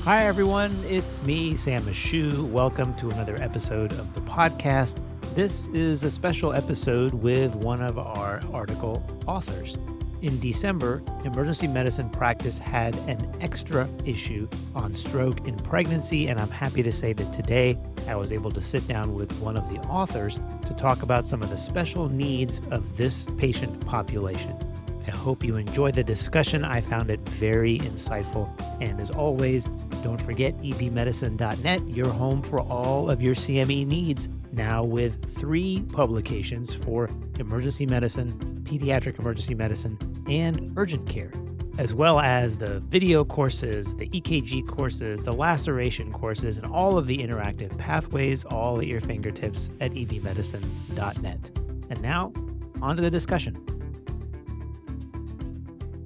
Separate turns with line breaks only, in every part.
Hi, everyone. It's me, Sam Mashu. Welcome to another episode of the podcast. This is a special episode with one of our article authors. In December, Emergency Medicine Practice had an extra issue on stroke in pregnancy, and I'm happy to say that today I was able to sit down with one of the authors to talk about some of the special needs of this patient population. I hope you enjoy the discussion. I found it very insightful. And as always, don't forget ebmedicine.net, your home for all of your CME needs, now with 3 publications for emergency medicine, pediatric emergency medicine, and urgent care, as well as the video courses, the EKG courses, the laceration courses, and all of the interactive pathways, all at your fingertips at ebmedicine.net. And now, on to the discussion.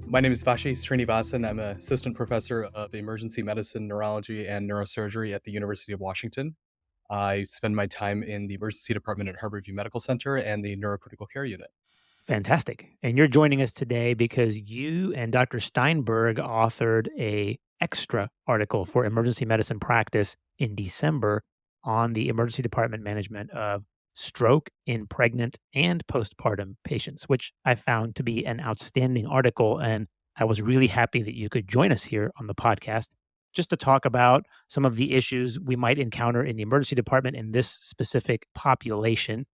My name is Srinivansan. I'm an assistant professor of emergency medicine, neurology, and neurosurgery at the University of Washington. I spend my time in the emergency department at Harborview Medical Center and the neurocritical care unit.
Fantastic. And you're joining us today because you and Dr. Steinberg authored a extra article for emergency medicine practice in December on the emergency department management of stroke in pregnant and postpartum patients, which I found to be an outstanding article. And I was really happy that you could join us here on the podcast just to talk about some of the issues we might encounter in the emergency department in this specific population.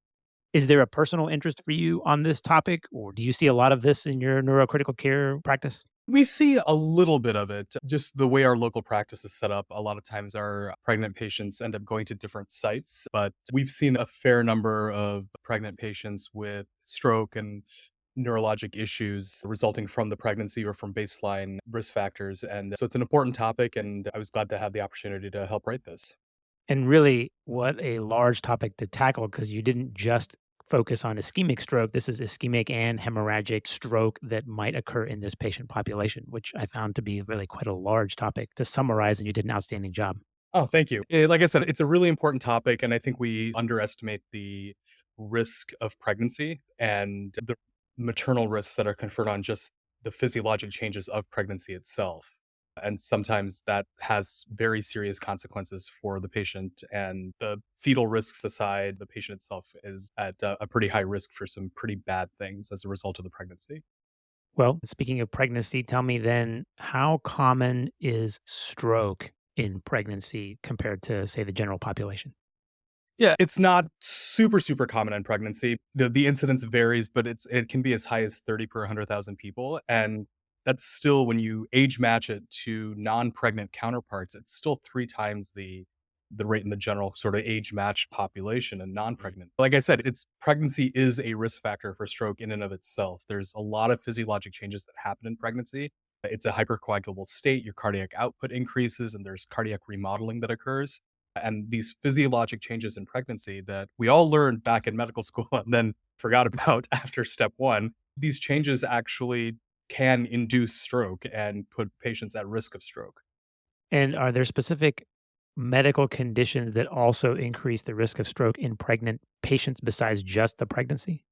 Is there a personal interest for you on this topic, or do you see a lot of this in your neurocritical care practice?
We see a little bit of it, just the way our local practice is set up. A lot of times our pregnant patients end up going to different sites, but we've seen a fair number of pregnant patients with stroke and neurologic issues resulting from the pregnancy or from baseline risk factors. And so it's an important topic, and I was glad to have the opportunity to help write this.
And really, what a large topic to tackle, because you didn't just focus on ischemic stroke. This is ischemic and hemorrhagic stroke that might occur in this patient population, which I found to be really quite a large topic to summarize, and you did an outstanding job.
Oh, thank you. Like I said, it's a really important topic, and I think we underestimate the risk of pregnancy and the maternal risks that are conferred on just the physiologic changes of pregnancy itself. And sometimes that has very serious consequences for the patient. And the fetal risks aside, the patient itself is at a pretty high risk for some pretty bad things as a result of the pregnancy.
Well, speaking of pregnancy, tell me then, how common is stroke in pregnancy compared to, say, the general population?
Yeah, it's not super common in pregnancy. The incidence varies, but it can be as high as 30 per 100,000 people. And that's still, when you age match it to non-pregnant counterparts, it's still 3 times the rate in the general sort of age matched population and non-pregnant. Like I said, it's pregnancy is a risk factor for stroke in and of itself. There's a lot of physiologic changes that happen in pregnancy. It's a hypercoagulable state, your cardiac output increases, and there's cardiac remodeling that occurs. And these physiologic changes in pregnancy that we all learned back in medical school and then forgot about after step 1, these changes actually can induce stroke and put patients at risk of stroke.
And are there specific medical conditions that also increase the risk of stroke in pregnant patients besides just the pregnancy?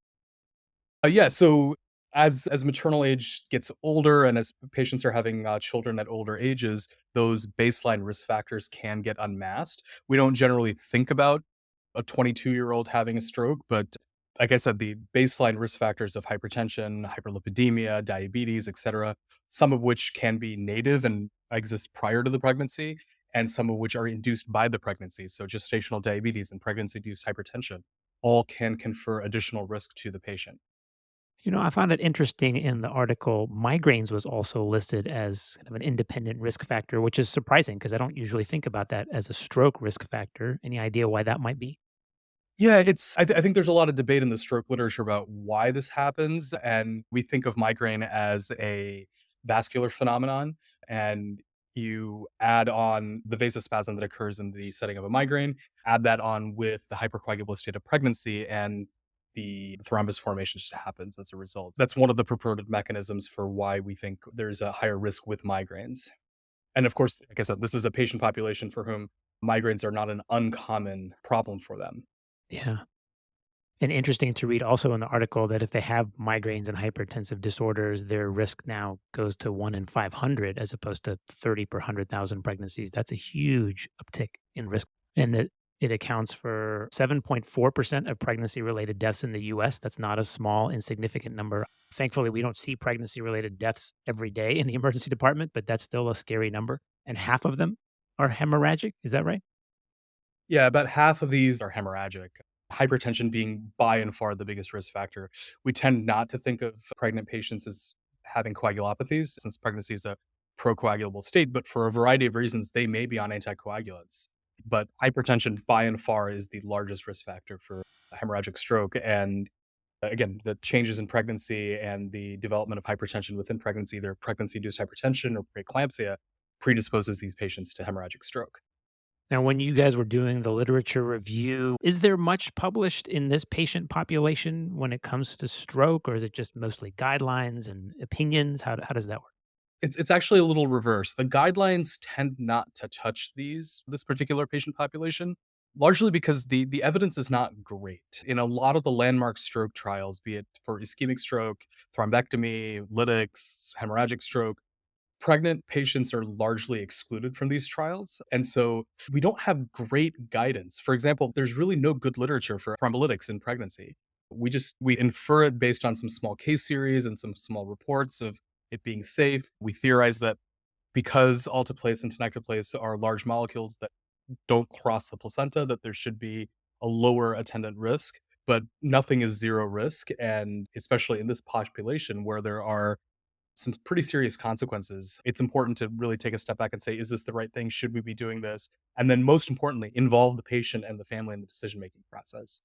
Yeah, so as maternal age gets older and as patients are having children at older ages, those baseline risk factors can get unmasked. We don't generally think about a 22-year-old having a stroke, but like I said, the baseline risk factors of hypertension, hyperlipidemia, diabetes, etc., some of which can be native and exist prior to the pregnancy, and some of which are induced by the pregnancy. So gestational diabetes and pregnancy-induced hypertension all can confer additional risk to the patient.
I found it interesting in the article, migraines was also listed as kind of an independent risk factor, which is surprising because I don't usually think about that as a stroke risk factor. Any idea why that might be?
Yeah, I think there's a lot of debate in the stroke literature about why this happens, and we think of migraine as a vascular phenomenon, and you add on the vasospasm that occurs in the setting of a migraine, add that on with the hypercoagulable state of pregnancy, and the thrombus formation just happens as a result. That's one of the purported mechanisms for why we think there's a higher risk with migraines. And of course, like I said, this is a patient population for whom migraines are not an uncommon problem for them.
Yeah. And interesting to read also in the article that if they have migraines and hypertensive disorders, their risk now goes to 1 in 500 as opposed to 30 per 100,000 pregnancies. That's a huge uptick in risk. And that it accounts for 7.4% of pregnancy related deaths in the US. That's not a small, insignificant number. Thankfully, we don't see pregnancy related deaths every day in the emergency department, but that's still a scary number. And half of them are hemorrhagic. Is that right?
Yeah, about half of these are hemorrhagic. Hypertension being by and far the biggest risk factor. We tend not to think of pregnant patients as having coagulopathies since pregnancy is a procoagulable state, but for a variety of reasons, they may be on anticoagulants. But hypertension by and far is the largest risk factor for hemorrhagic stroke. And again, the changes in pregnancy and the development of hypertension within pregnancy, either pregnancy induced hypertension or preeclampsia, predisposes these patients to hemorrhagic stroke.
Now, when you guys were doing the literature review, is there much published in this patient population when it comes to stroke, or is it just mostly guidelines and opinions? How does that work?
It's actually a little reverse. The guidelines tend not to touch this particular patient population, largely because the evidence is not great. In a lot of the landmark stroke trials, be it for ischemic stroke, thrombectomy, lytics, hemorrhagic stroke, pregnant patients are largely excluded from these trials. And so we don't have great guidance. For example, there's really no good literature for thrombolytics in pregnancy. We infer it based on some small case series and some small reports of it being safe. We theorize that because alteplase and tenecteplase are large molecules that don't cross the placenta, that there should be a lower attendant risk, but nothing is zero risk. And especially in this population where there are some pretty serious consequences, it's important to really take a step back and say, is this the right thing? Should we be doing this? And then most importantly, involve the patient and the family in the decision-making process.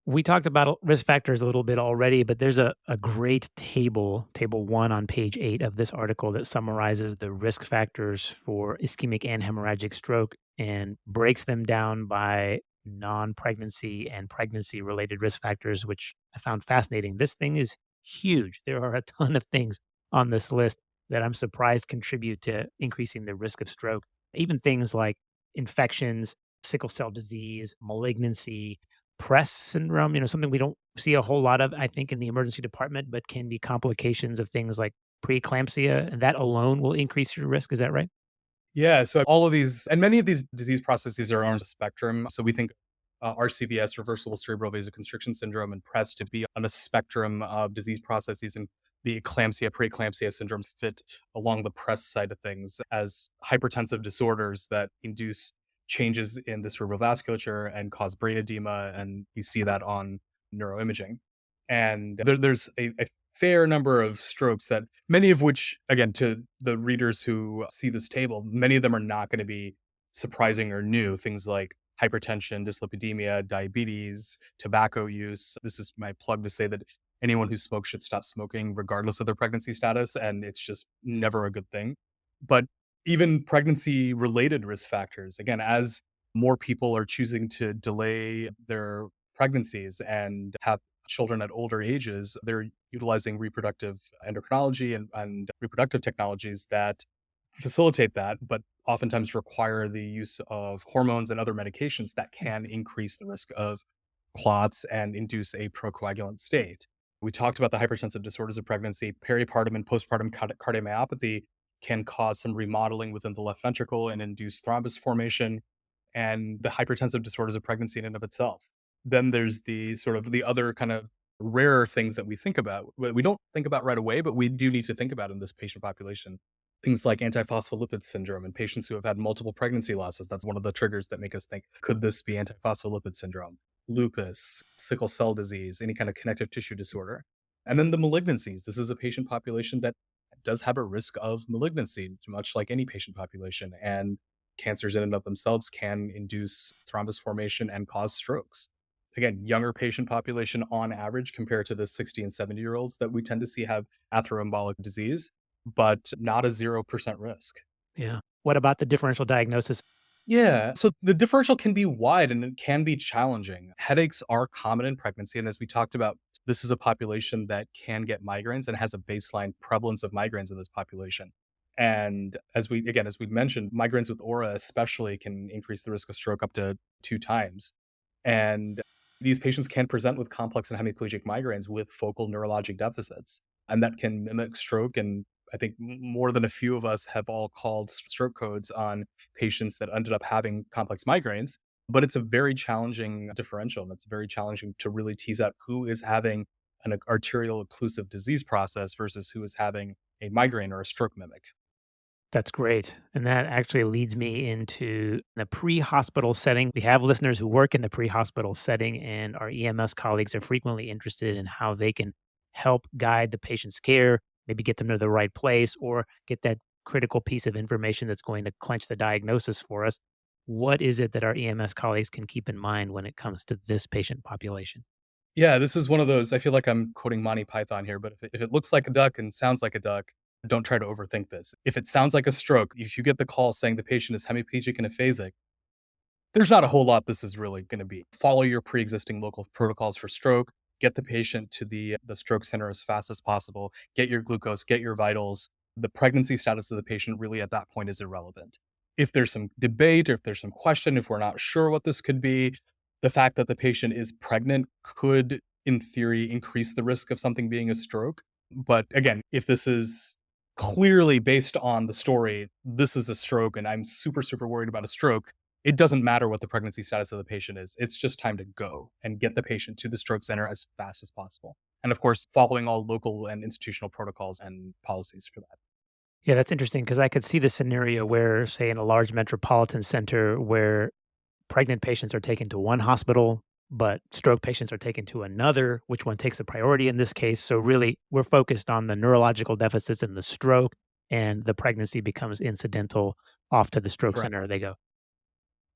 We talked about risk factors a little bit already, but there's a great table one on page 8 of this article that summarizes the risk factors for ischemic and hemorrhagic stroke and breaks them down by non-pregnancy and pregnancy related risk factors, which I found fascinating. This thing is huge. There are a ton of things on this list that I'm surprised contribute to increasing the risk of stroke. Even things like infections, sickle cell disease, malignancy, Press syndrome, something we don't see a whole lot of, I think, in the emergency department, but can be complications of things like preeclampsia, and that alone will increase your risk. Is that right?
Yeah, so all of these and many of these disease processes are on a spectrum. So we think RCVS, reversible cerebral vasoconstriction syndrome, and PRES to be on a spectrum of disease processes, and the eclampsia, preeclampsia syndrome fit along the PRES side of things as hypertensive disorders that induce changes in the cerebral vasculature and cause brain edema, and we see that on neuroimaging. And there's a fair number of strokes that many of which, again, to the readers who see this table, many of them are not going to be surprising or new. Things like hypertension, dyslipidemia, diabetes, tobacco use. This is my plug to say that anyone who smokes should stop smoking regardless of their pregnancy status, and it's just never a good thing. But even pregnancy related risk factors, again, as more people are choosing to delay their pregnancies and have children at older ages, they're utilizing reproductive endocrinology and reproductive technologies that facilitate that, but oftentimes require the use of hormones and other medications that can increase the risk of clots and induce a procoagulant state. We talked about the hypertensive disorders of pregnancy. Peripartum and postpartum cardiomyopathy can cause some remodeling within the left ventricle and induce thrombus formation, and the hypertensive disorders of pregnancy in and of itself. Then there's the sort of the other kind of rarer things that we think about. We don't think about right away, but we do need to think about in this patient population. Things like antiphospholipid syndrome in patients who have had multiple pregnancy losses. That's one of the triggers that make us think, could this be antiphospholipid syndrome? Lupus, sickle cell disease, any kind of connective tissue disorder. And then the malignancies. This is a patient population that does have a risk of malignancy, much like any patient population. And cancers in and of themselves can induce thrombus formation and cause strokes. Again, younger patient population on average compared to the 60 and 70-year-olds that we tend to see have atheroembolic disease, but not a 0% risk.
Yeah. What about the differential diagnosis?
Yeah. So the differential can be wide and it can be challenging. Headaches are common in pregnancy. And as we talked about, this is a population that can get migraines and has a baseline prevalence of migraines in this population. And as we mentioned, migraines with aura especially can increase the risk of stroke up to 2 times. And These patients can present with complex and hemiplegic migraines with focal neurologic deficits, and that can mimic stroke. And I think more than a few of us have all called stroke codes on patients that ended up having complex migraines. But it's a very challenging differential, and it's very challenging to really tease out who is having an arterial occlusive disease process versus who is having a migraine or a stroke mimic.
That's great. And that actually leads me into the pre-hospital setting. We have listeners who work in the pre-hospital setting, and our EMS colleagues are frequently interested in how they can help guide the patient's care, maybe get them to the right place, or get that critical piece of information that's going to clench the diagnosis for us. What is it that our EMS colleagues can keep in mind when it comes to this patient population?
Yeah, this is one of those. I feel like I'm quoting Monty Python here, but if it looks like a duck and sounds like a duck, don't try to overthink this. If it sounds like a stroke, if you get the call saying the patient is hemiplegic and aphasic, there's not a whole lot this is really gonna be. Follow your pre-existing local protocols for stroke, get the patient to the stroke center as fast as possible, get your glucose, get your vitals. The pregnancy status of the patient really at that point is irrelevant. If there's some debate or if there's some question, if we're not sure what this could be, the fact that the patient is pregnant could, in theory, increase the risk of something being a stroke. But again, if this is clearly based on the story, this is a stroke and I'm super, super worried about a stroke, it doesn't matter what the pregnancy status of the patient is. It's just time to go and get the patient to the stroke center as fast as possible. And of course, following all local and institutional protocols and policies for that.
Yeah, that's interesting because I could see the scenario where, say, in a large metropolitan center where pregnant patients are taken to one hospital, but stroke patients are taken to another. Which one takes the priority in this case? So, really, we're focused on the neurological deficits in the stroke, and the pregnancy becomes incidental. Off to the stroke
Correct.
center they go.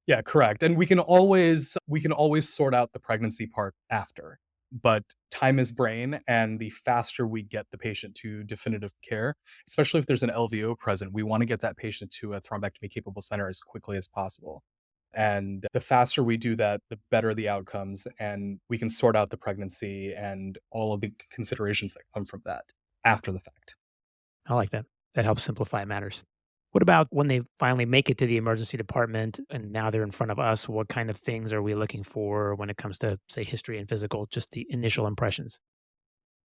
Yeah, correct. And we can always sort out the pregnancy part after. But time is brain, and the faster we get the patient to definitive care, especially if there's an LVO present, we want to get that patient to a thrombectomy capable center as quickly as possible. And the faster we do that, the better the outcomes, and we can sort out the pregnancy and all of the considerations that come from that after the fact.
I like that. That helps simplify matters. What about when they finally make it to the emergency department and now they're in front of us? What kind of things are we looking for when it comes to, say, history and physical, just the initial impressions?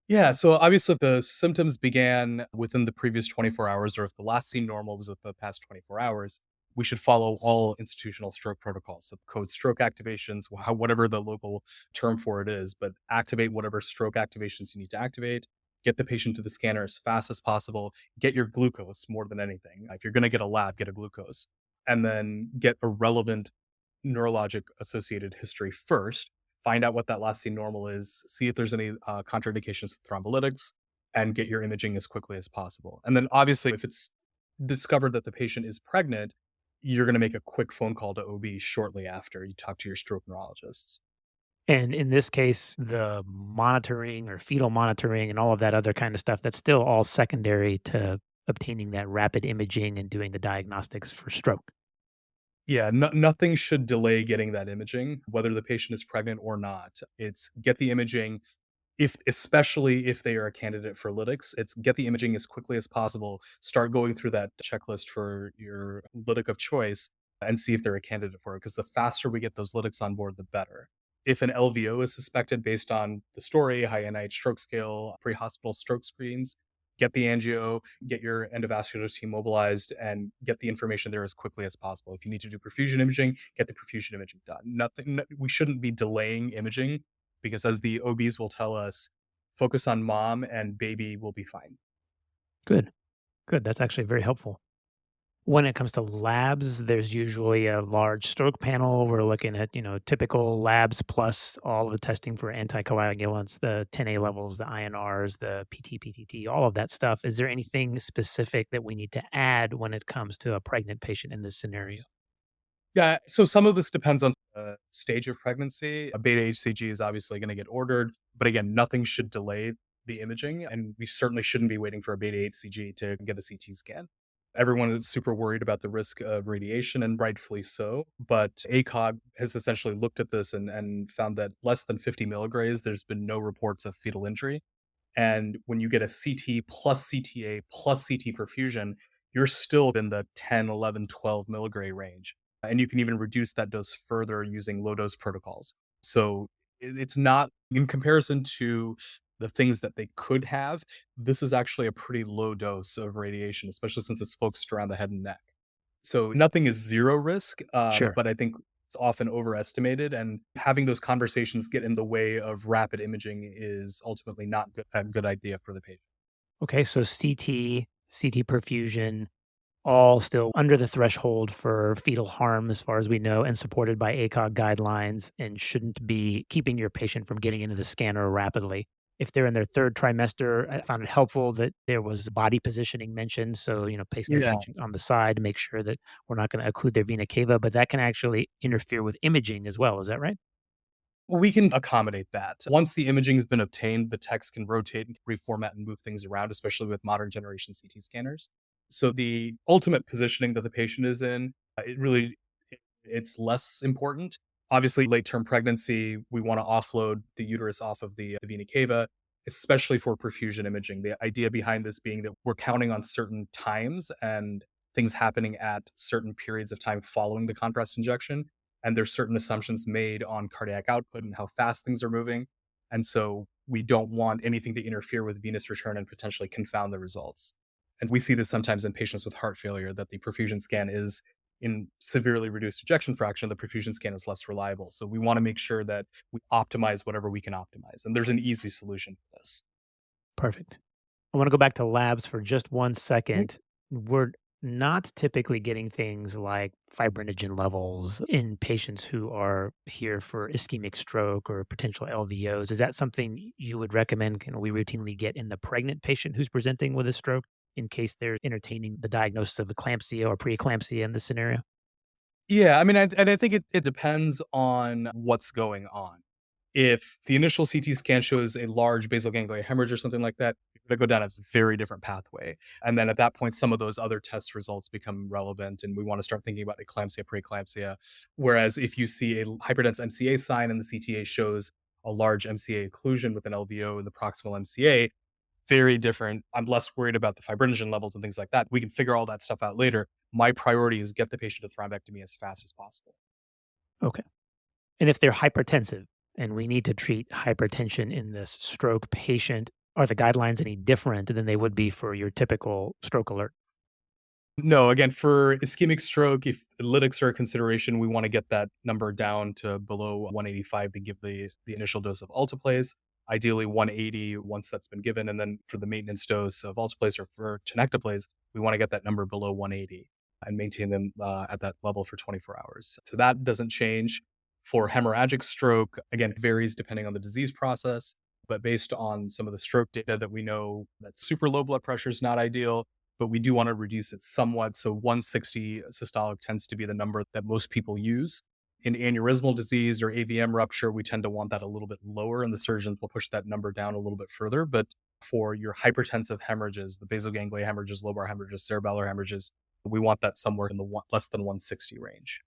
Yeah, so obviously, if the symptoms began within the previous 24 hours, or if the last seen normal was within the past 24 hours, we should follow all institutional stroke protocols. So, code stroke activations, whatever the local term for it is, but activate whatever stroke activations you need to activate. Get the patient to the scanner as fast as possible. Get your glucose more than anything. If you're going to get a lab, get a glucose. And then get a relevant neurologic associated history first, find out what that last seen normal is, see if there's any contraindications to thrombolytics, and get your imaging as quickly as possible. And then, obviously, if it's discovered that the patient is pregnant, you're going to make a quick phone call to OB shortly after you talk to your stroke neurologists.
And in this case, the monitoring or fetal monitoring and all of that other kind of stuff, that's still all secondary to obtaining that rapid imaging and doing the diagnostics for stroke.
Yeah, nothing should delay getting that imaging, whether the patient is pregnant or not. It's get the imaging, if especially if they are a candidate for lytics, it's get the imaging as quickly as possible, start going through that checklist for your lytic of choice and see if they're a candidate for it, because the faster we get those lytics on board, the better. If an LVO is suspected based on the story, high NIH stroke scale, pre-hospital stroke screens, get the angio, get your endovascular team mobilized, and get the information there as quickly as possible. If you need to do perfusion imaging, get the perfusion imaging done. We shouldn't be delaying imaging, because as the OBs will tell us, focus on mom and baby will be fine.
Good, good. That's actually very helpful. When it comes to labs, there's usually a large stroke panel. We're looking at, typical labs plus all of the testing for anticoagulants, the 10A levels, the INRs, the PT, PTT, all of that stuff. Is there anything specific that we need to add when it comes to a pregnant patient in this scenario?
Yeah, so some of this depends on the stage of pregnancy. A beta HCG is obviously going to get ordered, but again, nothing should delay the imaging, and we certainly shouldn't be waiting for a beta HCG to get a CT scan. Everyone is super worried about the risk of radiation, and rightfully so. But ACOG has essentially looked at this and found that less than 50 milligrays, there's been no reports of fetal injury. And when you get a CT plus CTA plus CT perfusion, you're still in the 10, 11, 12 milligray range. And you can even reduce that dose further using low dose protocols. So It's not in comparison to the things that they could have, this is actually a pretty low dose of radiation, especially since it's focused around the head and neck. So nothing is zero risk,
Sure.
but I think it's often overestimated, and having those conversations get in the way of rapid imaging is ultimately not a good idea for the patient.
Okay, so CT perfusion, all still under the threshold for fetal harm as far as we know and supported by ACOG guidelines and shouldn't be keeping your patient from getting into the scanner rapidly. If they're in their third trimester, I found it helpful that there was body positioning mentioned. So, place their
Yeah.
patient on the side to make sure that we're not going to occlude their vena cava, but that can actually interfere with imaging as well. Is that right?
We can accommodate that. Once the imaging has been obtained, the techs can rotate and reformat and move things around, especially with modern generation CT scanners. So the ultimate positioning that the patient is in, it's less important. Obviously, late term pregnancy, we want to offload the uterus off of the vena cava, especially for perfusion imaging. The idea behind this being that we're counting on certain times and things happening at certain periods of time following the contrast injection. And there's certain assumptions made on cardiac output and how fast things are moving. And so we don't want anything to interfere with venous return and potentially confound the results. And we see this sometimes in patients with heart failure that the perfusion scan is in severely reduced ejection fraction, the perfusion scan is less reliable. So we want to make sure that we optimize whatever we can optimize. And there's an easy solution for this.
Perfect. I want to go back to labs for just one
Mhm.
second. We're not typically getting things like fibrinogen levels in patients who are here for ischemic stroke or potential LVOs. Is that something you would recommend? Can we routinely get in the pregnant patient who's presenting with a stroke in case they're entertaining the diagnosis of eclampsia or preeclampsia in this scenario?
Yeah, I mean, and I think it depends on what's going on. If the initial CT scan shows a large basal ganglia hemorrhage or something like that, you're gonna go down a very different pathway. And then at that point, some of those other test results become relevant, and we want to start thinking about eclampsia, preeclampsia. Whereas if you see a hyperdense MCA sign and the CTA shows a large MCA occlusion with an LVO in the proximal MCA, very different. I'm less worried about the fibrinogen levels and things like that. We can figure all that stuff out later. My priority is get the patient to thrombectomy as fast as possible.
Okay. And if they're hypertensive and we need to treat hypertension in this stroke patient, are the guidelines any different than they would be for your typical stroke alert?
No, again, for ischemic stroke, if lytics are a consideration, we want to get that number down to below 185 to give the initial dose of alteplase. Ideally 180 once that's been given, and then for the maintenance dose of alteplase or for tenecteplase, we want to get that number below 180 and maintain them at that level for 24 hours. So that doesn't change. For hemorrhagic stroke, again, it varies depending on the disease process, but based on some of the stroke data that we know, that super low blood pressure is not ideal, but we do want to reduce it somewhat. So 160 systolic tends to be the number that most people use. In aneurysmal disease or AVM rupture, we tend to want that a little bit lower, and the surgeons will push that number down a little bit further. But for your hypertensive hemorrhages, the basal ganglia hemorrhages, lobar hemorrhages, cerebellar hemorrhages, we want that somewhere in the less than 160 range.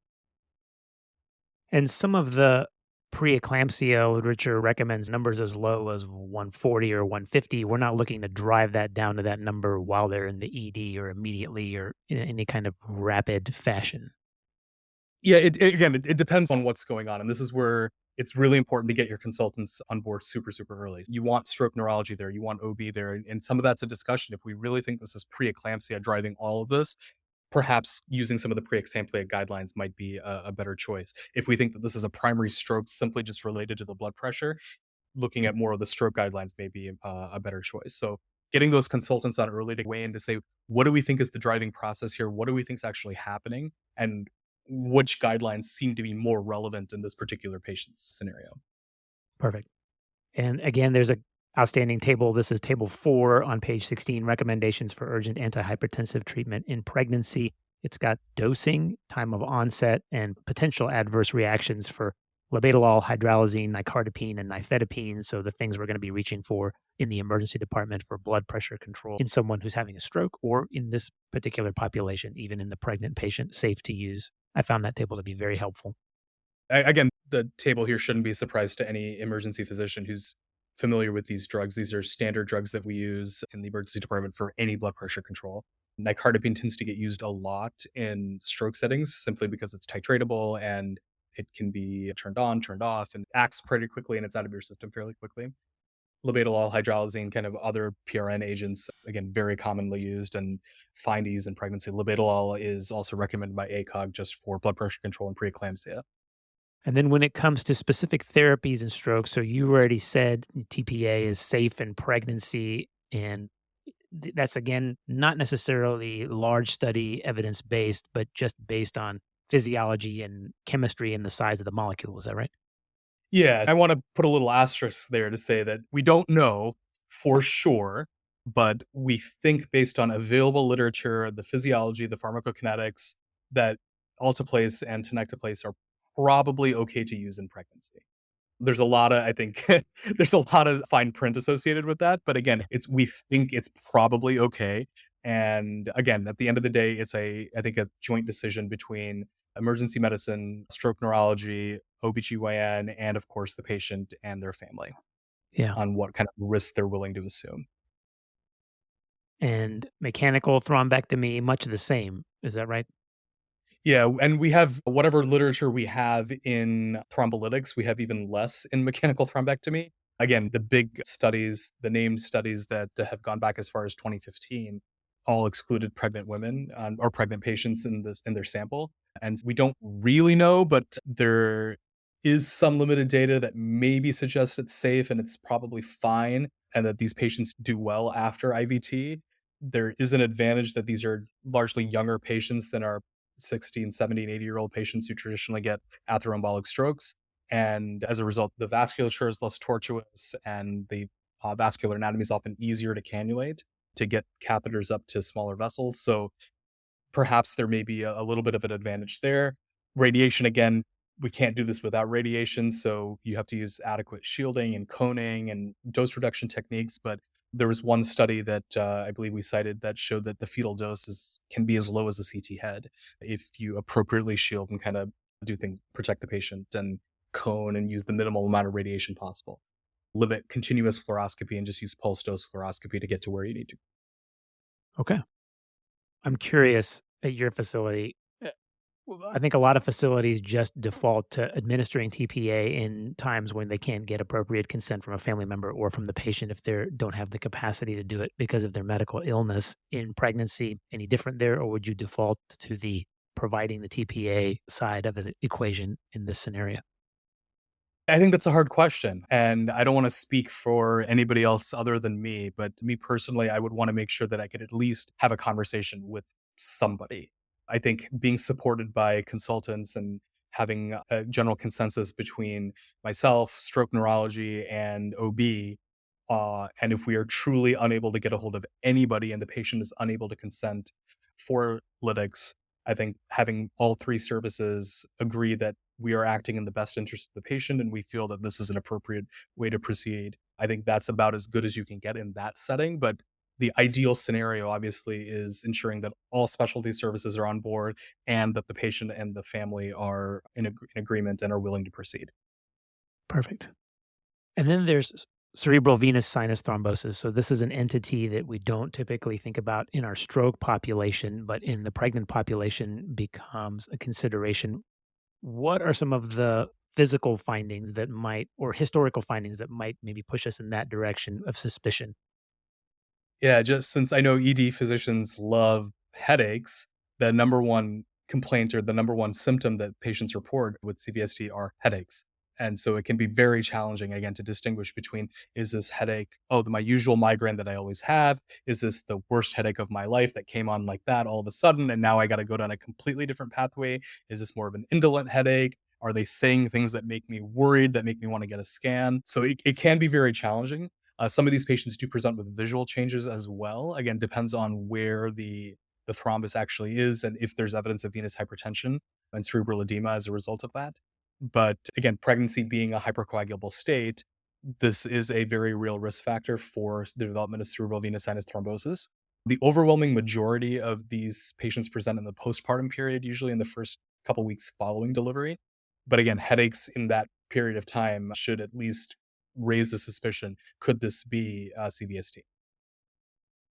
And some of the preeclampsia literature recommends numbers as low as 140 or 150. We're not looking to drive that down to that number while they're in the ED or immediately or in any kind of rapid fashion.
Yeah, it depends on what's going on, and this is where it's really important to get your consultants on board super, super early. You want stroke neurology there, you want OB there, and some of that's a discussion. If we really think this is preeclampsia driving all of this, perhaps using some of the preeclampsia guidelines might be a better choice. If we think that this is a primary stroke simply just related to the blood pressure, looking at more of the stroke guidelines may be a better choice. So getting those consultants on early to weigh in to say, what do we think is the driving process here? What do we think is actually happening? And which guidelines seem to be more relevant in this particular patient's scenario?
Perfect. And again, there's a outstanding table. This is table 4 on page 16, recommendations for urgent antihypertensive treatment in pregnancy. It's got dosing, time of onset, and potential adverse reactions for labetalol, hydralazine, nicardipine, and nifedipine. So the things we're going to be reaching for in the emergency department for blood pressure control in someone who's having a stroke or in this particular population, even in the pregnant patient, safe to use. I found that table to be very helpful.
Again, the table here shouldn't be a surprise to any emergency physician who's familiar with these drugs. These are standard drugs that we use in the emergency department for any blood pressure control. Nicardipine tends to get used a lot in stroke settings simply because it's titratable and it can be turned on, turned off, and acts pretty quickly, and it's out of your system fairly quickly. Labetalol, hydralazine, kind of other PRN agents, again, very commonly used and fine to use in pregnancy. Labetalol is also recommended by ACOG just for blood pressure control and preeclampsia.
And then when it comes to specific therapies and stroke, so you already said TPA is safe in pregnancy, and that's again not necessarily large study evidence based, but just based on physiology and chemistry and the size of the molecule. Is that right?
Yeah, I want to put a little asterisk there to say that we don't know for sure, but we think based on available literature, the physiology, the pharmacokinetics, that alteplase and tenecteplase are probably okay to use in pregnancy. There's a lot of, I think, there's a lot of fine print associated with that. But again, we think it's probably okay. And again, at the end of the day, I think, a joint decision between emergency medicine, stroke neurology, OBGYN, and of course the patient and their family
Yeah.
on what kind of risk they're willing to assume.
And mechanical thrombectomy, much the same. Is that right?
Yeah, and we have whatever literature we have in thrombolytics, we have even less in mechanical thrombectomy. Again, the big studies, the named studies that have gone back as far as 2015, all excluded pregnant women or pregnant patients in their sample. And we don't really know, but there is some limited data that maybe suggests it's safe and it's probably fine, and that these patients do well after IVT. There is an advantage that these are largely younger patients than our 16, 17, 80-year-old patients who traditionally get atherosclerotic strokes. And as a result, the vasculature is less tortuous and the vascular anatomy is often easier to cannulate to get catheters up to smaller vessels. So perhaps there may be a little bit of an advantage there. Radiation, again, we can't do this without radiation, so you have to use adequate shielding and coning and dose reduction techniques. But there was one study that I believe we cited that showed that the fetal doses can be as low as a CT head if you appropriately shield and kind of do things, protect the patient and cone and use the minimal amount of radiation possible. Limit continuous fluoroscopy and just use pulse dose fluoroscopy to get to where you need to.
Okay. I'm curious at your facility. I think a lot of facilities just default to administering TPA in times when they can't get appropriate consent from a family member or from the patient if they don't have the capacity to do it because of their medical illness. In pregnancy, any different there, or would you default to the providing the TPA side of the equation in this scenario?
I think that's a hard question, and I don't wanna speak for anybody else other than me, but me personally, I would wanna make sure that I could at least have a conversation with somebody. I think being supported by consultants and having a general consensus between myself, stroke neurology, and OB, and if we are truly unable to get a hold of anybody and the patient is unable to consent for lytics, I think having all 3 services agree that we are acting in the best interest of the patient and we feel that this is an appropriate way to proceed. I think that's about as good as you can get in that setting. But the ideal scenario, obviously, is ensuring that all specialty services are on board and that the patient and the family are in agreement and are willing to proceed.
Perfect. And then there's cerebral venous sinus thrombosis. So this is an entity that we don't typically think about in our stroke population, but in the pregnant population becomes a consideration. What are some of the physical findings that might, or historical findings that might maybe push us in that direction of suspicion?
Yeah, just since I know ED physicians love headaches, the number one complaint or the number one symptom that patients report with CVST are headaches. And so it can be very challenging, again, to distinguish between, is this headache, my usual migraine that I always have? Is this the worst headache of my life that came on like that all of a sudden? And now I got to go down a completely different pathway? Is this more of an indolent headache? Are they saying things that make me worried, that make me want to get a scan? So it can be very challenging. Some of these patients do present with visual changes as well. Again, depends on where the thrombus actually is and if there's evidence of venous hypertension and cerebral edema as a result of that. But again, pregnancy being a hypercoagulable state, this is a very real risk factor for the development of cerebral venous sinus thrombosis. The overwhelming majority of these patients present in the postpartum period, usually in the first couple weeks following delivery. But again, headaches in that period of time should at least raise the suspicion, could this be CVST?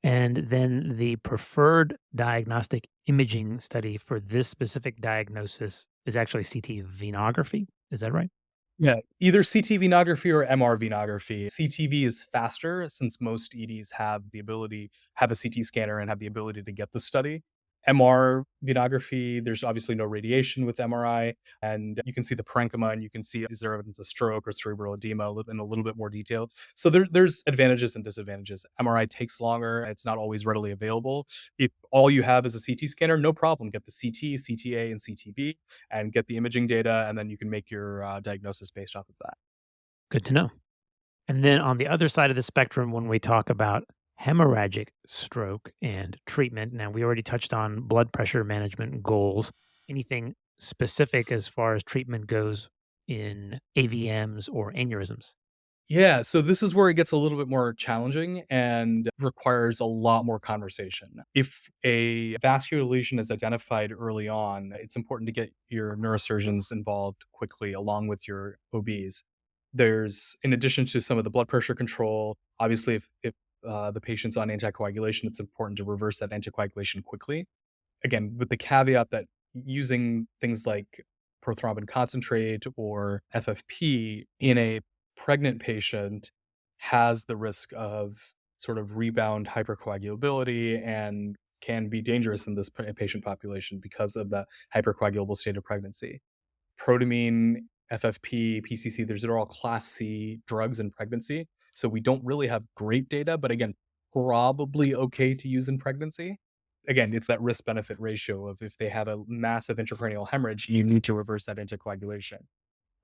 And then the preferred diagnostic imaging study for this specific diagnosis is actually CT venography. Is that right?
Yeah, either CT venography or MR venography. CTV is faster since most EDs have a CT scanner and have the ability to get the study. MR venography, there's obviously no radiation with MRI, and you can see the parenchyma and you can see is there evidence of stroke or cerebral edema in a little bit more detail. So there's advantages and disadvantages. MRI takes longer, it's not always readily available. If all you have is a CT scanner, no problem. Get the CT, CTA, and CTV and get the imaging data, and then you can make your diagnosis based off of that.
Good to know. And then on the other side of the spectrum, when we talk about hemorrhagic stroke and treatment, now we already touched on blood pressure management goals. Anything specific as far as treatment goes in AVMs or aneurysms?
Yeah, so this is where it gets a little bit more challenging and requires a lot more conversation. If a vascular lesion is identified early on, it's important to get your neurosurgeons involved quickly along with your OBs. There's, in addition to some of the blood pressure control, obviously, if the patient's on anticoagulation, it's important to reverse that anticoagulation quickly. Again, with the caveat that using things like prothrombin concentrate or FFP in a pregnant patient has the risk of sort of rebound hypercoagulability and can be dangerous in this patient population because of the hypercoagulable state of pregnancy. Protamine, FFP, PCC, those are all class C drugs in pregnancy. So we don't really have great data, but again, probably okay to use in pregnancy. Again, it's that risk benefit ratio of if they have a massive intracranial hemorrhage, you need to reverse that anticoagulation.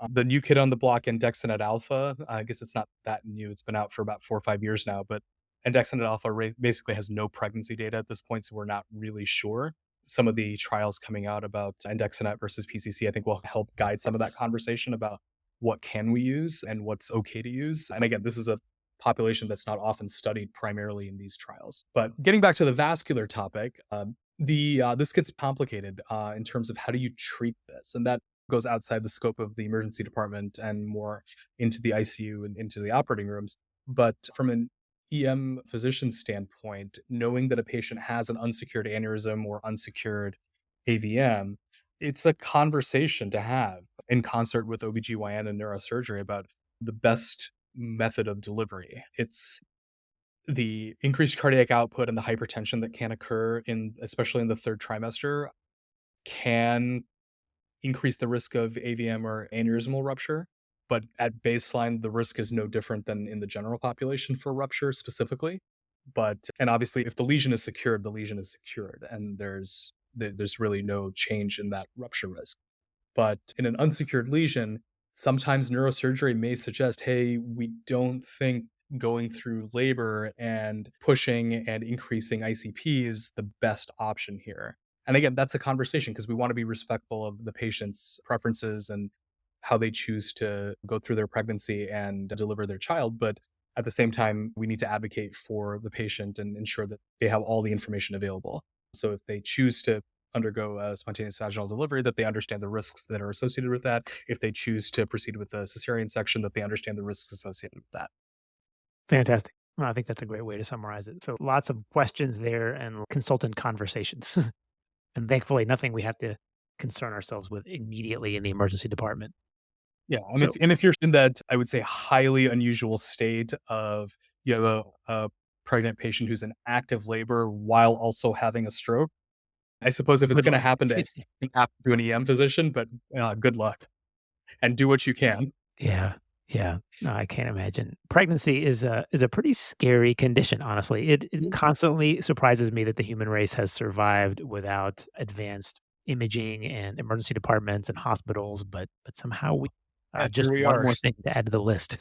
The new kid on the block, Andexanet Alpha, I guess it's not that new. It's been out for about 4 or 5 years now, but Andexanet Alpha basically has no pregnancy data at this point, so we're not really sure. Some of the trials coming out about Andexanet versus PCC, I think will help guide some of that conversation about what can we use and what's okay to use. And again, this is a population that's not often studied primarily in these trials. But getting back to the vascular topic, this gets complicated in terms of how do you treat this, and that goes outside the scope of the emergency department and more into the ICU and into the operating rooms. But from an EM physician standpoint, knowing that a patient has an unsecured aneurysm or unsecured AVM, it's a conversation to have in concert with OBGYN and neurosurgery about the best method of delivery. It's the increased cardiac output and the hypertension that can occur in especially in the third trimester can increase the risk of AVM or aneurysmal rupture, but at baseline, the risk is no different than in the general population for rupture specifically. And obviously, if the lesion is secured, the lesion is secured, and there's really no change in that rupture risk. But in an unsecured lesion, sometimes neurosurgery may suggest, hey, we don't think going through labor and pushing and increasing ICP is the best option here. And again, that's a conversation because we want to be respectful of the patient's preferences and how they choose to go through their pregnancy and deliver their child. But at the same time, we need to advocate for the patient and ensure that they have all the information available. So if they choose to undergo a spontaneous vaginal delivery, that they understand the risks that are associated with that. If they choose to proceed with a cesarean section, that they understand the risks associated with that.
Fantastic. Well, I think that's a great way to summarize it. So lots of questions there and consultant conversations. And thankfully, nothing we have to concern ourselves with immediately in the emergency department.
Yeah,
So,
and if you're in that, I would say, highly unusual state of you have a pregnant patient who's in active labor while also having a stroke, I suppose if it's
good
going to
luck.
happen to an EM physician, but good luck and do what you can.
Yeah, yeah. No, I can't imagine. Pregnancy is a pretty scary condition, honestly. It constantly surprises me that the human race has survived without advanced imaging and emergency departments and hospitals, but somehow we
Yeah,
just
here we
one
are.
more thing to add to the list.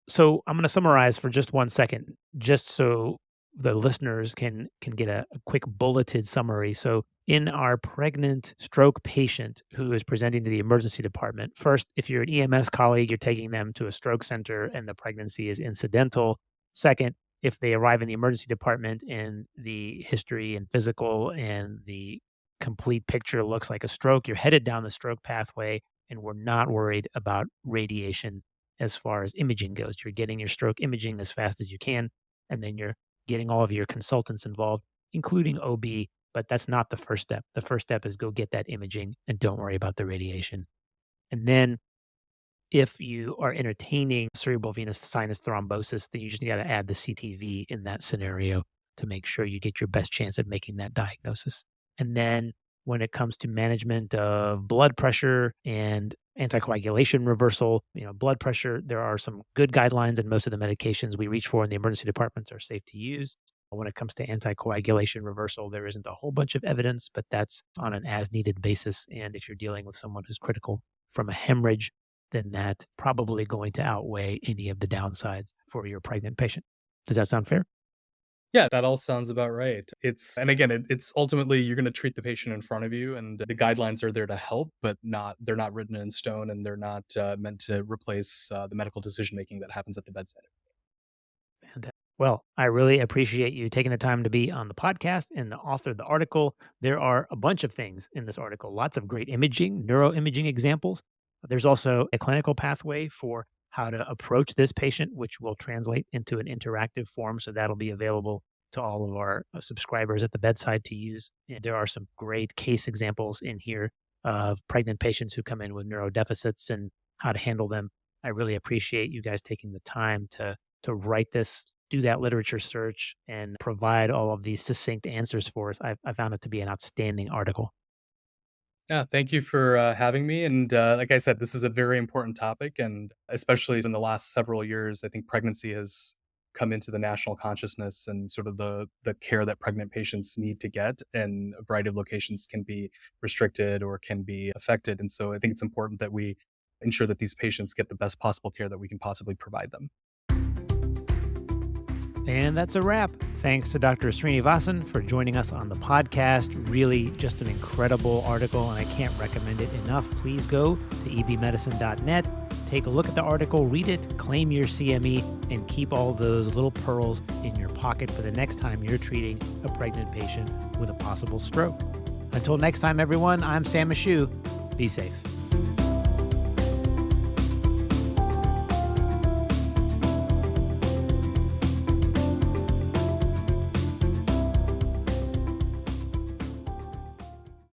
So I'm going to summarize for just 1 second, just so the listeners can get a quick bulleted summary. So in our pregnant stroke patient who is presenting to the emergency department, first, if you're an EMS colleague, you're taking them to a stroke center and the pregnancy is incidental. Second, if they arrive in the emergency department and the history and physical and the complete picture looks like a stroke, you're headed down the stroke pathway and we're not worried about radiation as far as imaging goes. You're getting your stroke imaging as fast as you can, and then you're getting all of your consultants involved, including OB, but that's not the first step. The first step is go get that imaging and don't worry about the radiation. And then if you are entertaining cerebral venous sinus thrombosis, then you just got to add the CTV in that scenario to make sure you get your best chance at making that diagnosis. And then when it comes to management of blood pressure and anticoagulation reversal, blood pressure, there are some good guidelines, and most of the medications we reach for in the emergency departments are safe to use. When it comes to anticoagulation reversal, there isn't a whole bunch of evidence, but that's on an as needed basis. And if you're dealing with someone who's critical from a hemorrhage, then that's probably going to outweigh any of the downsides for your pregnant patient. Does that sound fair?
Yeah, that all sounds about right. It's ultimately you're going to treat the patient in front of you, and the guidelines are there to help, but they're not written in stone, and they're not meant to replace the medical decision making that happens at the bedside.
Well, I really appreciate you taking the time to be on the podcast and the author of the article. There are a bunch of things in this article, lots of great imaging, neuroimaging examples. There's also a clinical pathway for how to approach this patient, which will translate into an interactive form. So that'll be available to all of our subscribers at the bedside to use. And there are some great case examples in here of pregnant patients who come in with neurodeficits and how to handle them. I really appreciate you guys taking the time to write this, do that literature search, and provide all of these succinct answers for us. I found it to be an outstanding article.
Yeah, thank you for having me. And like I said, this is a very important topic. And especially in the last several years, I think pregnancy has come into the national consciousness, and sort of the care that pregnant patients need to get. And a variety of locations can be restricted or can be affected. And so I think it's important that we ensure that these patients get the best possible care that we can possibly provide them.
And that's a wrap. Thanks to Dr. Srinivansan for joining us on the podcast. Really just an incredible article, and I can't recommend it enough. Please go to ebmedicine.net, take a look at the article, read it, claim your CME, and keep all those little pearls in your pocket for the next time you're treating a pregnant patient with a possible stroke. Until next time, everyone, I'm Sam Mashu. Be safe.